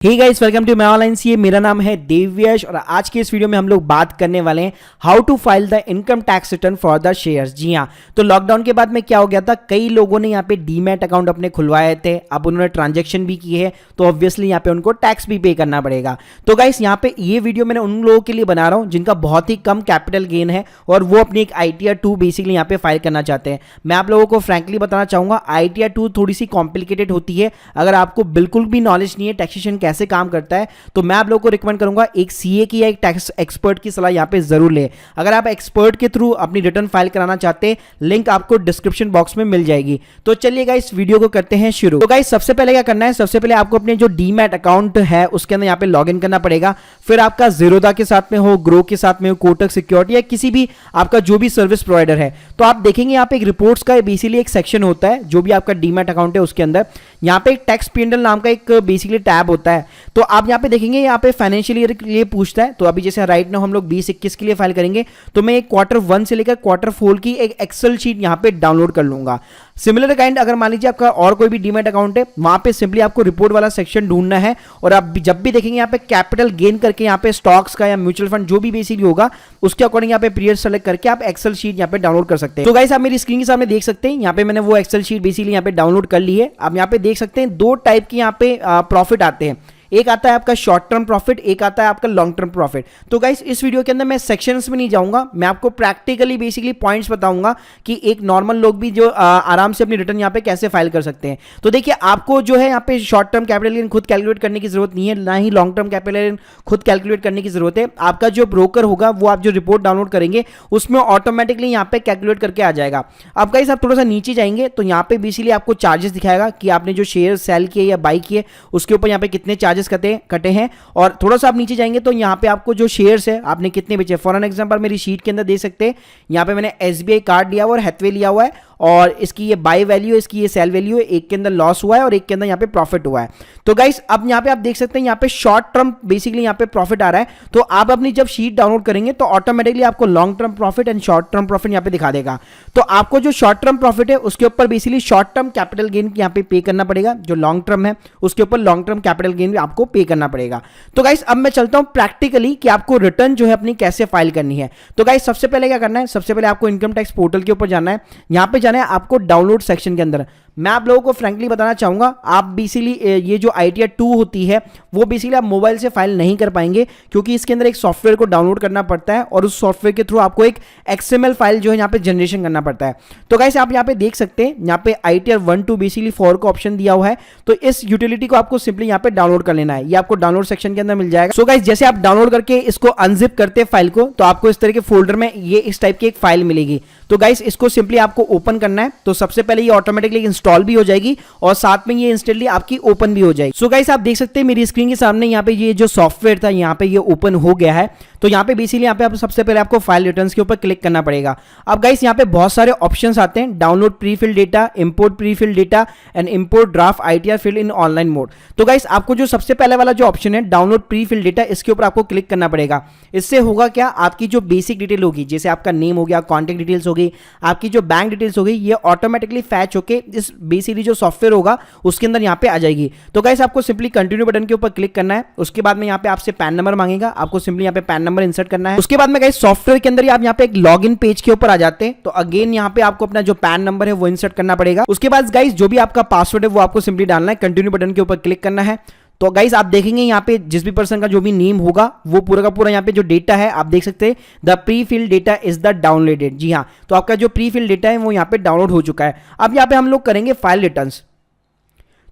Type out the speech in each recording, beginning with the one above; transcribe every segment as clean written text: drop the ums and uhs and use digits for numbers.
Hey guys, welcome to my online CA. मेरा नाम है देव्यश और आज के इस वीडियो में हम लोग बात करने वाले हैं how to file the income tax return for the shares. जी हाँ, तो लॉकडाउन के बाद में क्या हो गया था, कई लोगों ने यहाँ पे डीमैट अकाउंट अपने खुलवाए थे। अब उन्होंने ट्रांजेक्शन भी किए हैं तो ऑब्वियसली यहाँ पे उनको टैक्स भी पे करना पड़ेगा। तो गाइस यहाँ पे ये वीडियो मैंने उन लोगों के लिए बना रहा हूँ जिनका बहुत ही कम कैपिटल गेन है और वो अपनी एक ITR 2 बेसिकली यहाँ पे फाइल करना चाहते हैं। मैं आप लोगों को फ्रैंकली बताना चाहूंगा, ITR 2 थोड़ी सी कॉम्प्लिकेटेड होती है। अगर आपको बिल्कुल भी नॉलेज नहीं है टैक्सेशन कैसे काम करता है तो मैं आप लोगों को रिकमेंड करूंगा एक सीए की या एक टैक्स एक्सपर्ट की सलाह यहां पे जरूर ले। अगर आप एक्सपर्ट के थ्रू अपनी रिटर्न फाइल कराना चाहते हैं, लिंक आपको डिस्क्रिप्शन बॉक्स में मिल जाएगी। तो चलिए गाइस वीडियो को करते हैं शुरू। तो गाइस सबसे पहले क्या करना है, सबसे पहले आपको अपने जो डीमैट अकाउंट है उसके अंदर यहां पे लॉगिन करना पड़ेगा। फिर आपका ज़ीरोधा के साथ में हो, ग्रो के साथ में हो, कोटक सिक्योरिटी या किसी भी आपका जो भी सर्विस प्रोवाइडर है, तो आप देखेंगे यहाँ पे एक रिपोर्ट्स का बेसिकली एक सेक्शन होता है जो भी आपका डीमैट अकाउंट है उसके अंदर। यहाँ पे एक टैक्स P&L नाम का एक बेसिकली टैब होता है। तो आप यहाँ पे देखेंगे यहाँ पे फाइनेंशियल ईयर के लिए पूछता है। तो अभी जैसे राइट नाउ हम लोग 20-21 के लिए फाइल करेंगे तो मैं एक Q1 से लेकर Q4 की एक एक्सेल शीट यहाँ पे डाउनलोड कर लूंगा। सिमिलर काइंड अगर मान लीजिए आपका और कोई भी डीमैट अकाउंट है, वहां पे सिंपली आपको रिपोर्ट वाला सेक्शन ढूंढना है और आप जब भी देखेंगे यहाँ पे कैपिटल गेन करके यहाँ पे स्टॉक्स का या म्यूचुअल फंड जो भी बेसिकली होगा उसके अकॉर्डिंग यहाँ पे पीरियड सेलेक्ट करके आप एक्सेल शीट यहाँ पे डाउनलोड कर सकते हैं। तो गाइस आप मेरी स्क्रीन के सामने देख सकते हैं, यहाँ पे मैंने वो एक्सेल शीट बेसिकली यहाँ पे डाउनलोड कर ली है। आप यहाँ पे देख सकते हैं दो टाइप की यहाँ पे प्रॉफिट आते हैं। एक आता है आपका शॉर्ट टर्म प्रॉफिट, एक आता है आपका लॉन्ग टर्म प्रॉफिट। तो गाइस इस वीडियो के अंदर मैं सेक्शंस में नहीं जाऊंगा, मैं आपको प्रैक्टिकली बेसिकली पॉइंट्स बताऊंगा कि एक नॉर्मल लोग भी जो आराम से अपनी रिटर्न यहाँ पे कैसे फाइल कर सकते हैं। तो देखिए आपको जो है यहाँ पे शॉर्ट टर्म कैपिटल गेन खुद कैलकुलेट करने की जरूरत नहीं है, ना ही लॉन्ग टर्म कैपिटल गेन खुद कैलकुलेट करने की जरूरत है। आपका जो ब्रोकर होगा वो आप जो रिपोर्ट डाउनलोड करेंगे उसमें ऑटोमेटिकली यहाँ पे कैलकुलेट करके आ जाएगा। अब गाइस आप थोड़ा सा नीचे जाएंगे तो यहाँ पे बेसिकली आपको चार्जेस दिखाएगा कि आपने जो शेयर सेल किए या बाई किए उसके ऊपर यहाँ पे कितने चार्जेस कटे हैं। और थोड़ा सा आप नीचे जाएंगे तो यहाँ पे आपको जो शेयर्स है आपने कितने बेचे, फॉर एन एग्जांपल मेरी शीट के अंदर देख सकते हैं यहाँ पे मैंने SBI कार्ड लिया हुआ और हैथवे लिया हुआ है और इसकी ये बाय वैल्यू है, इसकी ये सेल वैल्यू है। एक के अंदर लॉस हुआ है और एक के अंदर यहाँ पे प्रॉफिट हुआ है। तो गाइस अब यहाँ पे आप देख सकते हैं यहाँ पे शॉर्ट टर्म बेसिकली यहाँ पे प्रॉफिट आ रहा है। तो आप अपनी जब शीट डाउनलोड करेंगे तो ऑटोमेटिकली आपको long term profit and short term profit यहाँ पे दिखा देगा। तो आपको जो शॉर्ट टर्म प्रॉफिट है उसके ऊपर basically short term capital gain यहाँ पे करना पड़ेगा, जो लॉन्ग टर्म है उसके ऊपर लॉन्ग टर्म कैपिटल गेन भी आपको पे करना पड़ेगा। तो गाइस अब मैं चलता हूं प्रैक्टिकली कि आपको रिटर्न जो है अपनी कैसे फाइल करनी है। तो गाइस सबसे पहले क्या करना है, सबसे पहले आपको इनकम टैक्स पोर्टल के ऊपर जाना है। यहां पे जाना है आपको डाउनलोड सेक्शन के अंदर। मैं आप लोगों को फ्रैंकली बताना चाहूंगा, आप बेसिकली ये जो ITR 2 होती है वो बेसिकली आप मोबाइल से फाइल नहीं कर पाएंगे क्योंकि इसके अंदर एक सॉफ्टवेयर को डाउनलोड करना पड़ता है और उस सॉफ्टवेयर के थ्रू आपको एक XML फाइल जो है यहाँ पे जनरेशन करना पड़ता है। तो गाइस आप यहाँ पे देख सकते हैं यहाँ पे ITR 1 2 बेसिकली 4 का ऑप्शन दिया हुआ है। तो इस यूटिलिटी को आपको सिंपली यहाँ पे डाउनलोड कर लेना है, ये आपको डाउनलोड सेक्शन के अंदर मिल जाएगा। सो गाइस जैसे आप डाउनलोड करके इसको अनजिप करते हैं फाइल को तो आपको इस तरह के फोल्डर में ये इस टाइप की एक फाइल मिलेगी। तो गाइस इसको सिंपली आपको ओपन करना है। तो सबसे पहले ये ऑटोमेटिकली इंस्टॉल भी हो जाएगी और साथ में ये इंस्टेंटली आपकी ओपन भी हो जाएगी। सो गाइस आप देख सकते हैं मेरी स्क्रीन के सामने यहाँ पे ये जो सॉफ्टवेयर था यहाँ पे ये ओपन हो गया है। तो यहाँ पे बेसिकली यहाँ पे आप सबसे पहले आपको फाइल रिटर्न्स के ऊपर क्लिक करना पड़ेगा। अब गाइस यहाँ पे बहुत सारे ऑप्शंस आते हैं, download pre fill data, import pre fill data and import draft ITR fill in online mode. तो गाइस आपको जो सबसे पहले वाला जो ऑप्शन है डाउनलोड प्री फिल डेटा, इसके ऊपर आपको क्लिक करना पड़ेगा। इससे होगा क्या, आपकी जो बेसिक डिटेल होगी जैसे आपका नेम हो गया, कॉन्टेक्ट डिटेल्स होगी, आपकी जो बैंक डिटेल्स होगी, ये ऑटोमेटिकली फैच होके इस बेसिकली जो सॉफ्टवेयर होगा उसके अंदर यहाँ पे आ जाएगी। तो गाइस आपको सिंपली कंटिन्यू बटन के ऊपर क्लिक करना है। उसके बाद में यहाँ पे आपसे पैन नंबर मांगेगा, आपको सिंपली यहाँ पे पैन नंबर इंसर्ट करना है। उसके बाद में गाइस सॉफ्टवेयर के अंदर आप यहाँ पे एक लॉगिन पेज के ऊपर आ जाते हैं। तो अगेन यहाँ पे आपको अपना जो पैन नंबर है वो इंसर्ट करना पड़ेगा। उसके बाद गाइस जो भी आपका पासवर्ड है वो आपको सिंपली डालना है, कंटिन्यू बटन के ऊपर क्लिक करना है। तो गाइस आप देखेंगे यहाँ पे जिस भी पर्सन का जो भी नेम होगा वो पूरा का पूरा यहाँ पे जो डेटा है आप देख सकते हैं, the pre fill data is the downloaded. जी हाँ, तो आपका जो प्री फिल डेटा है वो यहाँ पे डाउनलोड हो चुका है। अब यहाँ पे हम लोग करेंगे फाइल रिटर्न्स।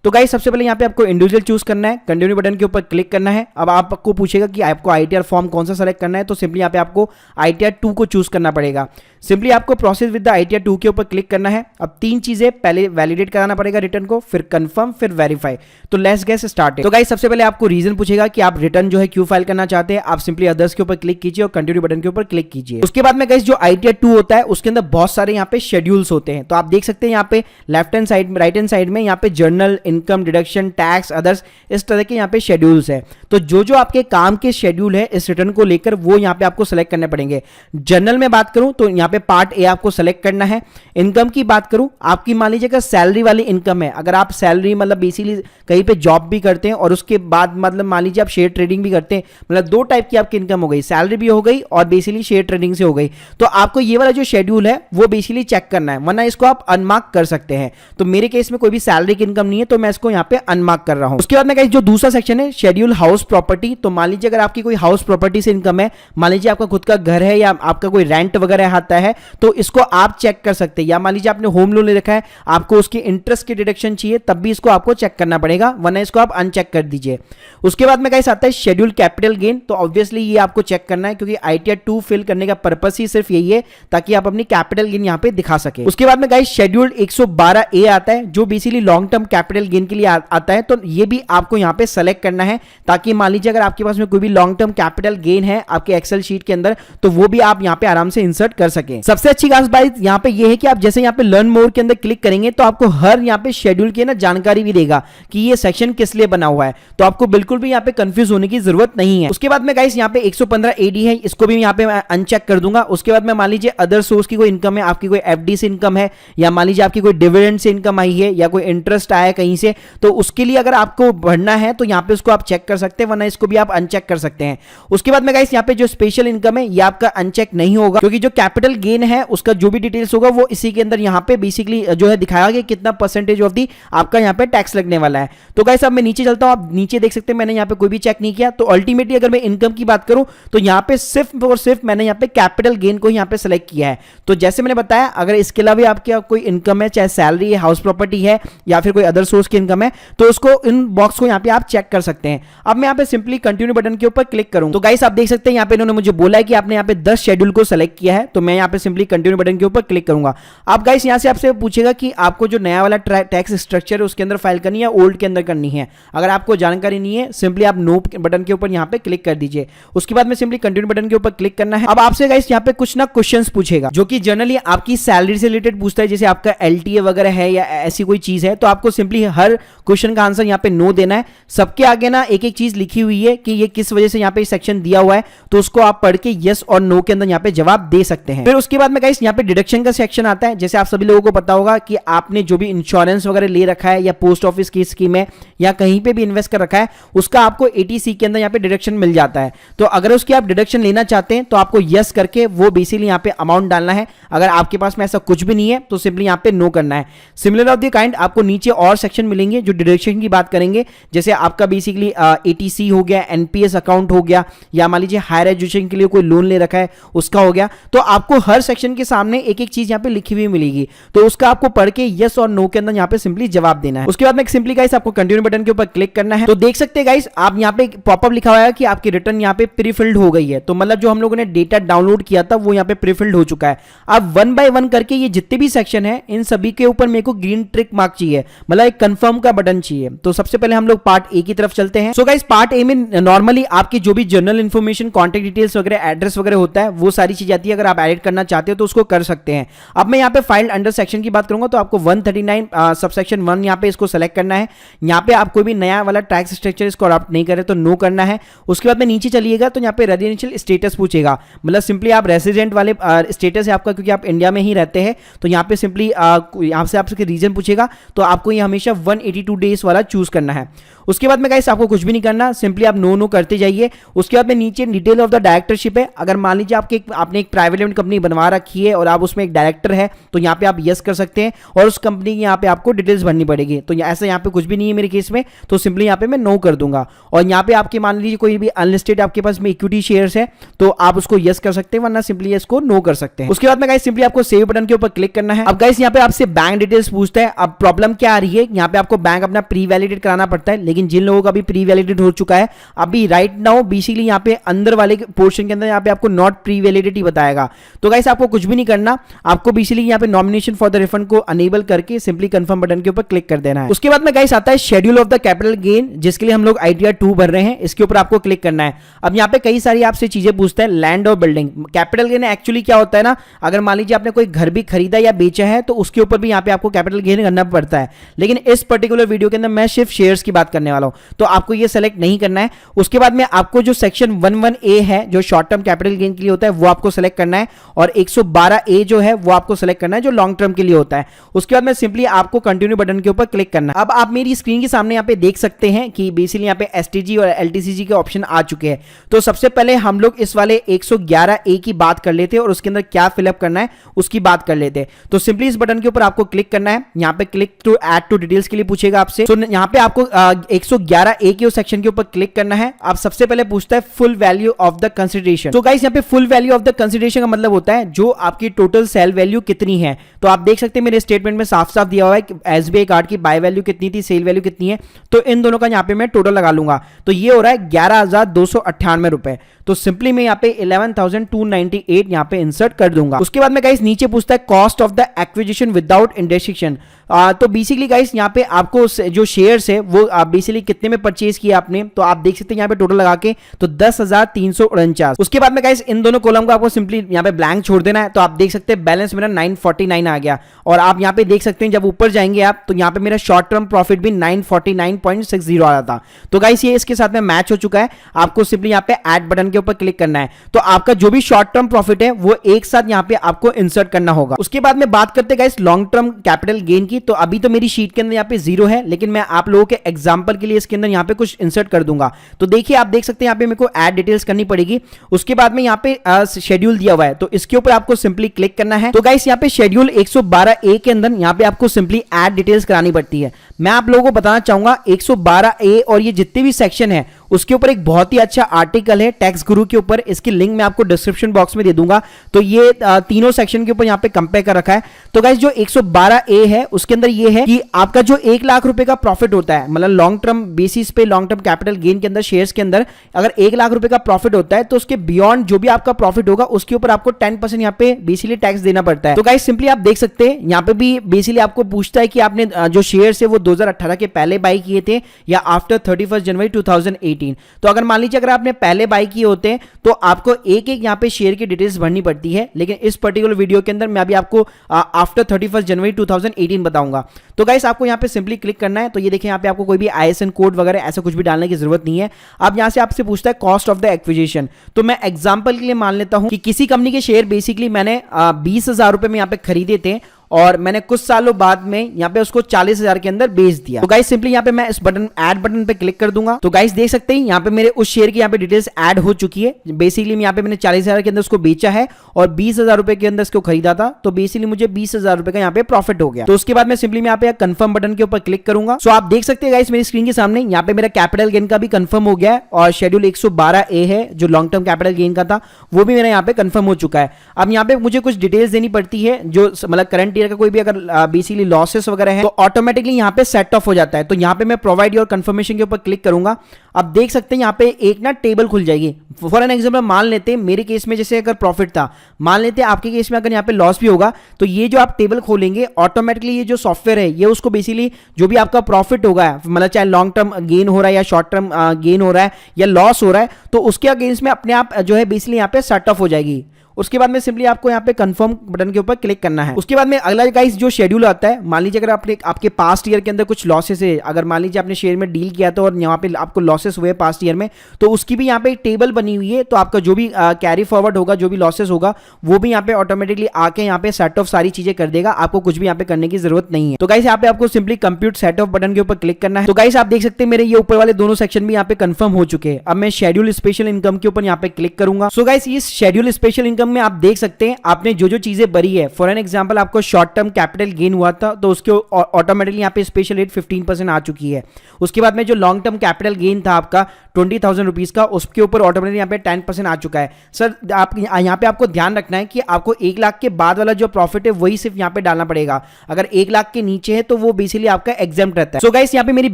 तो गाइस सबसे पहले यहाँ पे आपको इंडिविजुअल चूज करना है, कंटिन्यू बटन के ऊपर क्लिक करना है। अब आपको पूछेगा कि आपको ITR फॉर्म कौन सा सेलेक्ट करना है, तो सिंपली यहाँ पे आपको ITR 2 को चूज करना पड़ेगा। सिंपली आपको प्रोसेस विद द ITR 2 के ऊपर क्लिक करना है। अब तीन चीजें, पहले वैलिडेट कराना पड़ेगा रिटर्न को, फिर कंफर्म, फिर वेरीफाई। तो लेट्स गेट स्टार्टेड। तो गाइस सबसे पहले आपको रीजन पूछेगा कि आप रिटर्न जो है क्यों फाइल करना चाहते हैं। आप सिंपली अदर्स के ऊपर क्लिक कीजिए और कंटिन्यू बटन के ऊपर क्लिक कीजिए। उसके बाद में गाइस जो ITR 2 होता है उसके अंदर बहुत सारे यहाँ पे शेड्यूल्स होते हैं। तो आप देख सकते हैं यहाँ पे left hand side, right hand side में यहाँ पे journal, income, deduction, tax, others, इस तरह के यहाँ पे शेड्यूल्स है। तो जो जो आपके काम के शेड्यूल है इस रिटर्न को लेकर वो यहाँ पे आपको सेलेक्ट करने पड़ेंगे। जनरल में बात करूं तो यहाँ पे पार्ट ए आपको सेलेक्ट करना है। इनकम की बात करूं, आपकी मान लीजिए अगर सैलरी वाली इनकम है, अगर आप सैलरी मतलब बेसिकली कहीं पे जॉब भी करते हैं और उसके बाद मतलब मान लीजिए आप शेयर ट्रेडिंग भी करते हैं, मतलब दो टाइप की आपकी इनकम हो गई, सैलरी भी हो गई और बेसिकली शेयर ट्रेडिंग से हो गई, तो आपको ये वाला जो शेड्यूल है वो बेसिकली चेक करना है, वरना इसको आप अनमार्क कर सकते हैं। तो मेरे केस में कोई भी सैलरी की इनकम नहीं है तो मैं इसको यहाँ पे अनमार्क कर रहा हूं। उसके बाद में गाइस जो दूसरा सेक्शन है शेड्यूल हाउस प्रॉपर्टी, तो मान लीजिए अगर आपकी कोई हाउस प्रॉपर्टी से इनकम है, मान लीजिए आपका खुद का घर है या आपका कोई रेंट वगैरह आता है, तो इसको आप चेक कर सकते हैं। या मान लीजिए आपने होम लोन ले रखा है, आपको उसकी इंटरेस्ट की डिडक्शन चाहिए, तब भी इसको आपको चेक करना पड़ेगा, वरना इसको आप अनचेक कर दीजिए। उसके बाद में गाइस आता है शेड्यूल कैपिटल गेन, तो ऑब्वियसली ये आपको चेक करना है क्योंकि ITR 2 फिल करने का पर्पस ही सिर्फ यही है ताकि आप अपनी कैपिटल गेन यहां पे दिखा सके। उसके बाद में गाइस शेड्यूल 112A आता है जो basically long term capital gain के लिए आता है, तो ये भी आपको यहां पे सेलेक्ट करना है ताकि मान लीजिए अगर आपके पास में कोई भी लॉन्ग टर्म कैपिटल गेन है आपके एक्सेल शीट के अंदर तो वो भी आप यहां पे आराम से इंसर्ट कर सके। सबसे अच्छी खास बात यहां पे ये है कि आप जैसे यहां पे लर्न मोर के अंदर क्लिक करेंगे तो आपको हर यहां पे शेड्यूल की ना जानकारी भी देगा कि ये सेक्शन किस लिए बना हुआ है, तो आपको बिल्कुल भी यहां पे कंफ्यूज होने की जरूरत नहीं है। उसके बाद में गाइस यहां पे 115AD है, इसको भी यहां पे अनचेक कर दूंगा। उसके बाद में मान लीजिए अदर सोर्स की कोई इनकम है, आपकी कोई FD से इनकम है या मान लीजिए आपकी कोई डिविडेंड से इनकम आई है या कोई इंटरेस्ट आया है कहीं से, तो उसके लिए अगर आपको भरना है तो यहां पे उसको आप चेक कर सकते हैं, वरना इसको भी आप अनचेक कर सकते हैं। उसके बाद में गाइस यहां पे जो स्पेशल इनकम है ये आपका अनचेक नहीं होगा क्योंकि जो कैपिटल गेन है उसका जो भी डिटेल्स होगा वो इसी के अंदर यहां पे बेसिकली जो है दिखाया गया कितना परसेंटेज ऑफ दी आपका यहां पे टैक्स लगने वाला है। तो गाइस अब मैं नीचे चलता हूं, आप नीचे देख सकते हैं मैंने यहां पे कोई भी चेक नहीं किया। तो अल्टीमेटली अगर मैं इनकम की बात करूं तो यहां पे सिर्फ और सिर्फ मैंने यहां पे कैपिटल गेन को यहां पे सेलेक्ट किया है। तो जैसे मैंने बताया अगर इसके अलावा आपके कोई इनकम है, चाहे सैलरी है, हाउस प्रॉपर्टी है या फिर कोई अदर सोर्स की इनकम है, तो उसको इन बॉक्स को यहां पे आप चेक कर सकते हैं। अब मैं यहां पे सिंपली कंटिन्यू बटन के ऊपर क्लिक करूं तो गाइस आप देख सकते हैं यहां पे इन्होंने मुझे बोला है कि आपने यहां पे 10 शेड्यूल को सेलेक्ट किया है, तो मैं यहां पे सिंपली कंटिन्यू बटन के ऊपर क्लिक करूंगा। अब गाइस यहां से आपसे पूछेगा कि आपको जो नया वाला टैक्स स्ट्रक्चर है उसके अंदर फाइल करनी है या ओल्ड के अंदर करनी है। अगर आपको जानकारी नहीं है सिंपली आप नो बटन के ऊपर यहां पे क्लिक कर दीजिए। उसके बाद में सिंपली कंटिन्यू बटन के ऊपर क्लिक करना है। अब आपसे गाइस यहां पे कुछ ना क्वेश्चंस पूछेगा जो कि जनरली आपकी सैलरी से रिलेटेड पूछता है, जैसे आपका LTA वगैरह है या ऐसी कोई चीज है, तो आपको सिंपली हर क्वेश्चन का आंसर यहां पे नो देना है। सबके आगे ना एक एक चीज लिखी हुई है कि ये किस वजह से यहां पे सेक्शन दिया हुआ है, तो उसको आप पढ़ के यस और नो के अंदर यहां पे जवाब दे सकते हैं। फिर उसके बाद में गाइस यहां पे डिडक्शन का सेक्शन आता है। जैसे आप सभी लोगों को पता होगा कि आपने जो भी इंश्योरेंस वगैरह ले रखा है या पोस्ट ऑफिस की स्कीम है या कहीं पे भी इन्वेस्ट कर रखा है उसका आपको ATC के अंदर यहां पे डिडक्शन मिल जाता है। तो अगर उसकी आप डिडक्शन लेना चाहते हैं तो आपको यस करके वो बेसिकली यहां पे अमाउंट डालना है। अगर आपके पास में ऐसा कुछ भी नहीं है तो सिंपली यहां पे नो करना है। सिमिलर ऑफ द काइंड आपको नीचे और सेक्शन मिलेंगे जो डिडक्शन की बात करेंगे, जैसे आपका बेसिकली ATC हो गया, NPS अकाउंट हो गया या मान लीजिए हायर एजुकेशन के लिए कोई लोन ले रखा है उसका हो गया। तो आपको हर सेक्शन के सामने एक एक चीज यहां पे लिखी हुई मिलेगी, तो उसका आपको पढ़ के यस और नो के अंदर यहां पे सिंपली जवाब देना है। उसके बाद में सिंपली गाइस आपको कंटिन्यू बटन के ऊपर क्लिक करना है। तो देख सकते हैं गाइस आप यहां पे पॉपअप लिखा हुआ है कि आपकी रिटर्न यहां पे प्री फिल्ड हो गई है, तो मतलब जो हम लोगों ने डेटा डाउनलोड किया था वो यहां पे प्री फिल्ड हो चुका है। अब 1 बाय 1 करके ये जितने भी सेक्शन है इन सभी के ऊपर मेरे को ग्रीन ट्रिक मार्क चाहिए, मतलब एक कंफर्म का बटन चाहिए। तो सबसे पहले हम लोग पार्ट ए की तरफ चलते हैं। सो गाइस पार्ट ए में नॉर्मली आपकी जो भी जनरल इंफॉर्मेशन, कॉन्टैक्ट डिटेल्स वगैरह, एड्रेस वगैरह होता है वो सारी चीज आती है। अगर आप एडिट करना चाहते हो तो उसको कर सकते हैं। अब मैं यहाँ पे फाइल अंडर सेक्शन की बात करूंगा तो आपको 139 सबसेक्शन 1 यहाँ पे इसको सेलेक्ट करना है। यहाँ पे आप कोई भी नया वाला टैक्स स्ट्रक्चर इसको अडॉप्ट नहीं करे तो नो करना है। उसके बाद में नीचे चलिएगा तो यहाँ पे रेजिडेंशियल स्टेटस पूछेगा, मतलब सिंपली आप रेसिडेंट वाले स्टेटस है आपका क्योंकि आप इंडिया में ही रहते हैं, तो यहाँ पे सिंपली यहाँ से आपसे रीजन पूछेगा तो आपको ये हमेशा 182 डेज वाला चूज करना है। उसके बाद में गाइस आपको कुछ भी नहीं करना, सिंपली आप नो करते जाइए। उसके बाद में नीचे डिटेल ऑफ द डायरेक्टरशिप है। अगर मान लीजिए आपने एक प्राइवेट लिमिटेड कंपनी बनवा रखी है और आप उसमें एक डायरेक्टर है तो यहाँ पे आप यस कर सकते हैं और उस कंपनी की यहाँ पे आपको डिटेल्स भरनी पड़ेगी। तो ऐसा यहाँ पे कुछ भी नहीं है मेरे केस में, तो सिंपली यहाँ पे मैं नो कर दूंगा। और यहाँ पे आपके मान लीजिए कोई भी अनलिस्टेड आपके पास में इक्विटी शेयर्स है तो आप उसको यस कर सकते हैं, वरना सिंपली इसको नो कर सकते हैं। उसके बाद में गाइस सिंपली आपको सेव बटन के ऊपर क्लिक करना है। अब गाइस यहाँ पे आपसे बैंक डिटेल्स पूछता है। अब प्रॉब्लम क्या आ रही है, यहाँ पे आपको बैंक अपना प्री वैलिडेट कराना पड़ता है, लेकिन जिन लोगों का भी प्री वैलिडेट हो चुका है अभी राइट नाउ बेसिकली यहाँ पे अंदर वाले पोर्शन के अंदर यहाँ पे आपको नॉट प्री वैलिडिटी बताएगा। तो गाइस आपको कुछ भी नहीं करना, आपको बेसिकली यहाँ पे नॉमिनेशन फॉर द रिफंड को अनेबल करके सिंपली कंफर्म बटन के ऊपर क्लिक कर देना है। उसके बाद में गाइस आता है schedule of the capital gain, जिसके लिए हम लोग ITR 2 भर रहे हैं, इसके ऊपर आपको क्लिक करना है। अब यहाँ पे कई सारी आपसे चीजें पूछता है, लैंड और बिल्डिंग। कैपिटल गेन एक्चुअली क्या होता है ना, अगर मान लीजिए आपने कोई घर भी खरीदा या बेचा है तो उसके ऊपर भी यहाँ पे आपको कैपिटल गेन करना पड़ता है, लेकिन इस पर्टिकुलर वीडियो के अंदर मैं सिर्फ शेयर्स की बात करने वाला हूं, तो आपको ये सेलेक्ट नहीं करना है। उसके बाद में आपको जो सेक्शन 11A है जो शॉर्ट टर्म कैपिटल गेन के लिए होता है वो आपको सेलेक्ट करना है, और 112A जो है वो आपको सेलेक्ट करना है जो लॉन्ग टर्म के लिए होता है। उसके बाद में सिंपली आपको कंटिन्यू बटन के ऊपर क्लिक करना है। अब आप मेरी स्क्रीन के सामने यहाँ पे देख सकते हैं कि बेसिकली यहाँ पे STG और LTCG के ऑप्शन आ चुके हैं। तो सबसे पहले हम लोग इस वाले 111A की बात कर लेते हैं और उसके अंदर क्या फिलअप करना है उसकी बात कर लेते हैं। तो सिंपली इस बटन के ऊपर आपको क्लिक करना है, यहाँ पे click to add to details के लिए पूछेगा आपसे। तो यहाँ पे आपको 111A के सेक्शन के ऊपर क्लिक करना है। अब सबसे पहले पूछता है full value of the consideration. तो गाइस यहाँ पे full value of the consideration का मतलब होता है जो आपकी टोटल सेल वैल्यू कितनी है। तो आप देख सकते हैं मेरे स्टेटमेंट में साफ साफ दिया हुआ है कि SBI कार्ड की बाय वैल्यू कितनी थी, सेल वैल्यू कितनी है। तो इन दोनों का यहाँ पे मैं टोटल लगा लूंगा, तो ये हो रहा है 11,298 रुपए। तो सिंपली मैं यहाँ पे 11,298 यहाँ पे इंसर्ट कर दूंगा। उसके बाद में गाइस नीचे पूछता है cost of the acquisition without indexation. तो बेसिकली गाइस यहाँ पे आपको जो शेयर्स है वो बेसिकली कितने में परचेज किया आपने, तो आप देख सकते हैं यहाँ पे टोटल लगा के तो 10,349। उसके बाद में गाइस इन दोनों कॉलम को आपको सिंपली यहाँ पे ब्लैंक छोड़ देना है। तो आप देख सकते हैं बैलेंस मेरा 949 आ गया, और आप यहाँ पे देख सकते हैं जब ऊपर जाएंगे आप तो यहाँ पे मेरा शॉर्ट टर्म प्रॉफिट भी 949.60 आ रहा था। तो गाइस ये इसके साथ में मैच हो चुका है। आपको सिंपली यहाँ पे ऐड बटन के ऊपर क्लिक करना है, तो आपका जो भी शॉर्ट टर्म प्रॉफिट है वो एक साथ यहाँ पे आपको इंसर्ट करना होगा। उसके बाद में बात करते हैं guys long term capital gain की। तो अभी तो मेरी शीट के अंदर यहाँ पे 0 है, लेकिन मैं आप लोगों के एग्जांपल के लिए इसके अंदर यहाँ पे कुछ इंसर्ट कर दूंगा। तो देखिए आप देख सकते हैं यहाँ पे मेरे को ऐड डिटेल्स करनी पड़ेगी। उसके बाद में यहाँ पे शेड्यूल दिया हुआ है, तो इसके ऊपर आपको सिंपली क्लिक करना है। तो गाइस यहाँ पे शेड्यूल 112A के अंदर यहाँ पे आपको सिंपली ऐड डिटेल्स करानी पड़ती है। मैं आप लोगों को बताना चाहूंगा 112A और ये जितने भी सेक्शन है उसके ऊपर एक बहुत ही अच्छा आर्टिकल है टैक्स गुरु के ऊपर, इसकी लिंक मैं आपको डिस्क्रिप्शन बॉक्स में दे दूंगा। तो ये तीनों सेक्शन के ऊपर यहाँ पे कंपेयर कर रखा है। तो गाइस जो 112A है उसके अंदर ये है कि आपका जो 1 लाख रुपए का प्रॉफिट होता है, मतलब लॉन्ग टर्म बेसिस पे लॉन्ग टर्म कैपिटल गेन के अंदर शेयर्स के अंदर अगर 1 लाख रुपए का प्रॉफिट होता है तो उसके बियॉन्ड जो भी आपका प्रॉफिट होगा उसके ऊपर आपको 10% यहाँ पे बेसिकली टैक्स देना पड़ता है। तो गाइस सिंपली आप देख सकते हैं यहाँ पे भी बेसिकली आपको पूछता है कि आपने जो शेयर्स है वो 2018 के पहले बाई किए थे या आफ्टर 31 जनवरी 2018। तो अगर मान लीजिए अगर आपने पहले बाई किए होते हैं तो आपको एक एक यहाँ पे शेयर की डिटेल्स भरनी पड़ती है, लेकिन इस पर्टिकुलर वीडियो के अंदर मैं अभी आपको आफ्टर 31 जनवरी 2018 बताऊंगा। तो गाइस आपको यहाँ पे सिंपली क्लिक करना है। तो ये देखिए यहाँ पे आपको कोई भी ISN कोड वगैरह ऐसा कुछ भी डालने की जरूरत नहीं है। अब यहाँ से आपसे पूछता है कॉस्ट ऑफ द एक्विजिशन। तो मैं एग्जांपल के लिए मान लेता हूं कि किसी कंपनी के शेयर बेसिकली मैंने 20,000 रुपए में यहाँ पे खरीदे थे और मैंने कुछ सालों बाद में यहाँ पे उसको 40,000 के अंदर बेच दिया। तो गाइस सिंपली यहाँ पे मैं इस बटन ऐड बटन पे क्लिक कर दूंगा। तो गाइस देख सकते हैं यहाँ पे मेरे उस शेयर की यहाँ पे डिटेल्स ऐड हो चुकी है। बेसिकली यहाँ पे मैंने 40,000 के अंदर उसको बेचा है और 20,000 रुपए के अंदर इसको खरीदा था। तो बेसिकली मुझे 20,000 रुपए का यहाँ पे प्रॉफिट हो गया। तो उसके बाद मैं सिंपली यहाँ पे कंफर्म बटन के ऊपर क्लिक करूंगा। सो आप देख सकते हैं गाइस मेरी स्क्रीन के सामने यहाँ पे मेरा कैपिटल गेन का भी कंफर्म हो गया है और शेड्यूल 112A है जो लॉन्ग टर्म कैपिटल गेन का था वो भी मेरा यहाँ पे कंफर्म हो चुका है। अब यहाँ पे मुझे कुछ डिटेल्स देनी पड़ती है जो मतलब करंट ईयर का कोई भी अगर बेसिकली लॉसेस वगैरह है तो ऑटोमेटिकली यहाँ पे सेट ऑफ हो जाता है। तो यहाँ पे मैं प्रोवाइड योर कंफर्मेशन के ऊपर क्लिक करूंगा। अब देख सकते हैं यहाँ पे एक ना टेबल खुल जाएगी। फॉर एन एग्जांपल मान लेते हैं मेरे केस में जैसे अगर प्रॉफिट था, मान लेते हैं आपके केस में अगर यहाँ पे लॉस भी होगा तो ये जो आप टेबल खोलेंगे ऑटोमेटिकली ये जो सॉफ्टवेयर है ये उसको बेसिकली जो भी आपका प्रॉफिट होगा मतलब चाहे लॉन्ग टर्म गेन हो रहा है या शॉर्ट टर्म गेन हो रहा है या लॉस हो रहा है तो उसके अगेंस्ट में अपने आप जो है बेसिकली यहाँ पे सेट ऑफ हो जाएगी। उसके बाद में सिंपली आपको यहाँ पे कंफर्म बटन के ऊपर क्लिक करना है। उसके बाद में अगला गाइस जो शेड्यूल आता है, मान लीजिए अगर आपके पास्ट ईयर के अंदर कुछ लॉसेस है, अगर मान लीजिए आपने शेयर में डील किया था और यहाँ पे आपको लॉसेस हुए पास्ट ईयर में तो उसकी भी यहाँ पे एक टेबल बनी हुई है। तो आपका जो भी कैरी फॉरवर्ड होगा, जो भी लॉसेस होगा वो भी यहाँ पे ऑटोमेटिकली आके यहाँ पे सेट ऑफ सारी चीजें कर देगा। आपको कुछ भी यहाँ पे करने की जरूरत नहीं है। तो गाइस यहाँ पे आपको simply compute set off button के ऊपर क्लिक करना है। तो गाइस आप देख सकते हैं मेरे ये ऊपर वाले दोनों सेक्शन भी यहाँ पे कंफर्म हो चुके हैं। अब मैं शेड्यूल स्पेशल इनकम के ऊपर यहाँ पे क्लिक करूंगा। सो गाइस इस शेड्यूल स्पेशल इनकम में आप देख सकते हैं आपने जो जो चीजें भरी है। फॉर एन एग्जांपल आपको शॉर्ट टर्म कैपिटल गेन हुआ था तो उसके ऑटोमेटिकली यहाँ पे स्पेशल रेट 15% आ चुकी है। उसके बाद में जो लॉन्ग टर्म कैपिटल गेन था आपका 20,000 रुपीज का, उसके ऊपर ऑटोमेटिकली यहाँ पे 10% आ चुका है। सर आप यहाँ पे आपको ध्यान रखना है कि आपको 1 लाख के बाद वाला जो प्रॉफिट है वही सिर्फ यहाँ पे डालना पड़ेगा। अगर 1 लाख के नीचे है तो वो बेसिकली आपका एग्जेम्प्ट रहता है। सो गाइस यहाँ पे मेरी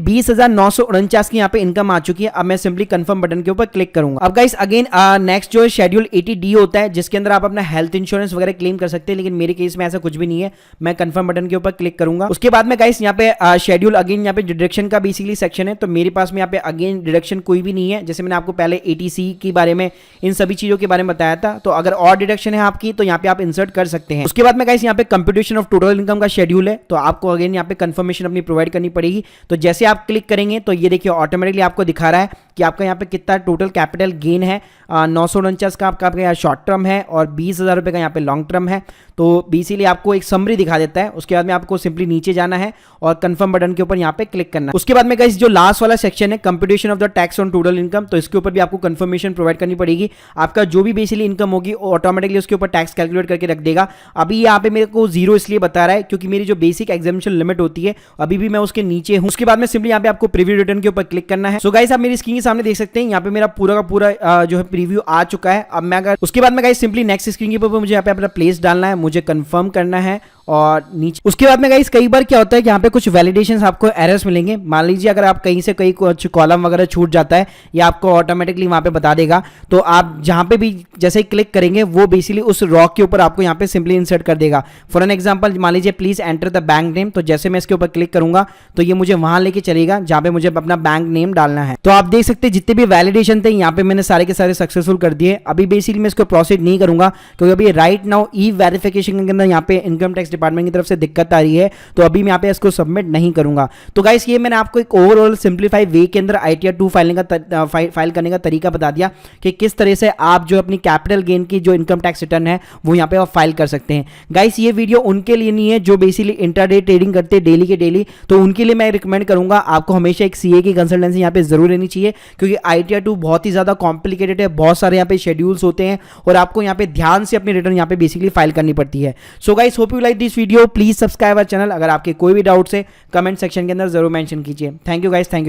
20,949 की यहाँ पे इनकम आ चुकी है। अब मैं सिंपली कंफर्म बटन के ऊपर क्लिक करूंगा। अब गाइस अगेन नेक्स्ट जो शेड्यूल 80D होता है जिसके अंदर अंदर आप अपना हेल्थ इंश्योरेंस वगैरह क्लेम कर सकते हैं, लेकिन मेरे केस में ऐसा कुछ भी नहीं है। मैं कंफर्म बटन के ऊपर क्लिक करूंगा। उसके बाद में गाइस यहाँ पे शेड्यूल अगेन यहाँ पे डिडक्शन का बेसिकली सेक्शन है, तो मेरे पास में यहाँ पे अगेन डिडक्शन कोई भी नहीं है। जैसे मैंने आपको पहले एटीसी के बारे में, इन सभी चीजों के बारे में बताया था, तो अगर और डिडक्शन है आपकी तो यहाँ पे आप इंसर्ट कर सकते हैं। उसके बाद में गाइस यहाँ पे कंप्यूटेशन ऑफ टोटल इनकम का शेड्यूल है, तो आपको अगेन यहाँ पे कंफर्मेशन अपनी प्रोवाइड करनी पड़ेगी। तो जैसे आप क्लिक करेंगे तो ये देखिए ऑटोमेटिकली आपको दिखा रहा है कि आपका यहाँ पे कितना टोटल कैपिटल गेन है। 949 का आपका यहाँ शॉर्ट टर्म है और 20,000 रुपये का यहाँ पे लॉन्ग टर्म है। तो बेसिकली आपको एक समरी दिखा देता है। उसके बाद में आपको सिंपली नीचे जाना है और कंफर्म बटन के ऊपर यहाँ पे क्लिक करना है। उसके बाद में गाइस जो लास्ट वाला सेक्शन है computation of the tax on total income, तो इसके ऊपर भी आपको कंफर्मेशन प्रोवाइड करनी पड़ेगी। आपका जो भी बेसिकली इनकम होगी ऑटोमेटिकली उसके ऊपर टैक्स कैलकुलेट करके रख देगा। अभी यहाँ पे मेरे को 0 इसलिए बता रहा है क्योंकि मेरी जो बेसिक एग्जामिनेशन लिमिट होती है अभी भी मैं उसके नीचे हूँ। उसके बाद में सिंपली यहाँ पे आपको प्रीव्यू रिटर्न के ऊपर क्लिक करना है। सो गाइस आप मेरी स्क्रीन के सामने देख सकते हैं यहाँ पे मेरा पूरा का पूरा जो है प्रीव्यू आ चुका है। अब मैं अगर उसके बाद में गाइस सिंपली नेक्स्ट स्क्रीन के ऊपर मुझे यहाँ पे अपना प्लेस डालना है, मुझे कंफर्म करना है और नीचे उसके बाद में गाइस कई बार क्या होता है कि यहाँ पे कुछ वैलिडेशंस आपको एरर्स मिलेंगे। मान लीजिए अगर आप कहीं से कहीं कुछ कॉलम वगैरह छूट जाता है या आपको ऑटोमेटिकली वहाँ पे बता देगा, तो आप जहाँ पे भी जैसे ही क्लिक करेंगे वो बेसिकली उस रॉक के ऊपर आपको यहाँ पे सिंपली इंसर्ट कर देगा। फॉर एन एग्जाम्पल मान लीजिए please enter the bank name, तो जैसे मैं इसके ऊपर क्लिक करूंगा तो ये मुझे वहां लेके चलेगा जहाँ पे मुझे अपना बैंक नेम डालना है। तो आप देख सकते हैं जितने भी वैलिडेशन थे यहाँ पे मैंने सारे के सारे सक्सेसफुल कर दिए। अभी बेसिकली मैं इसको प्रोसीड नहीं करूंगा क्योंकि अभी राइट नाउ ई वेरिफिकेशन के अंदर यहाँ पे इनकम टैक्स डिपार्टमेंट की तरफ से दिक्कत आ रही है, तो अभी मैं यहाँ पे इसको सबमिट नहीं करूंगा। तो गाइस ये मैंने आपको एक ओवरऑल सिंप्लीफाई वे के अंदर ITR 2 फाइल करने का तरीका बता दिया कि किस तरह से आप जो अपनी कैपिटल गेन की जो इनकम टैक्स रिटर्न है वो यहाँ पे आप फाइल कर सकते हैं। गाइस ये वीडियो उनके लिए नहीं है जो बेसिकली इंट्राडे ट्रेडिंग करते हैं डेली के डेली, तो उनके लिए मैं रिकमेंड करूंगा आपको हमेशा एक CA की कंसल्टेंसी यहाँ पे जरूर लेनी चाहिए क्योंकि ITR 2 बहुत ही ज्यादा कॉम्प्लिकेटेड है, बहुत सारे यहाँ पे शेड्यूल्स होते हैं और आपको यहाँ पे ध्यान से अपनी रिटर्न यहाँ पे बेसिकली फाइल करनी पड़ती है। So guys hope you like this video, please subscribe our channel. अगर आपके कोई भी डाउट्स है कमेंट सेक्शन के अंदर जरूर मेंशन कीजिए। Thank you guys, thank you.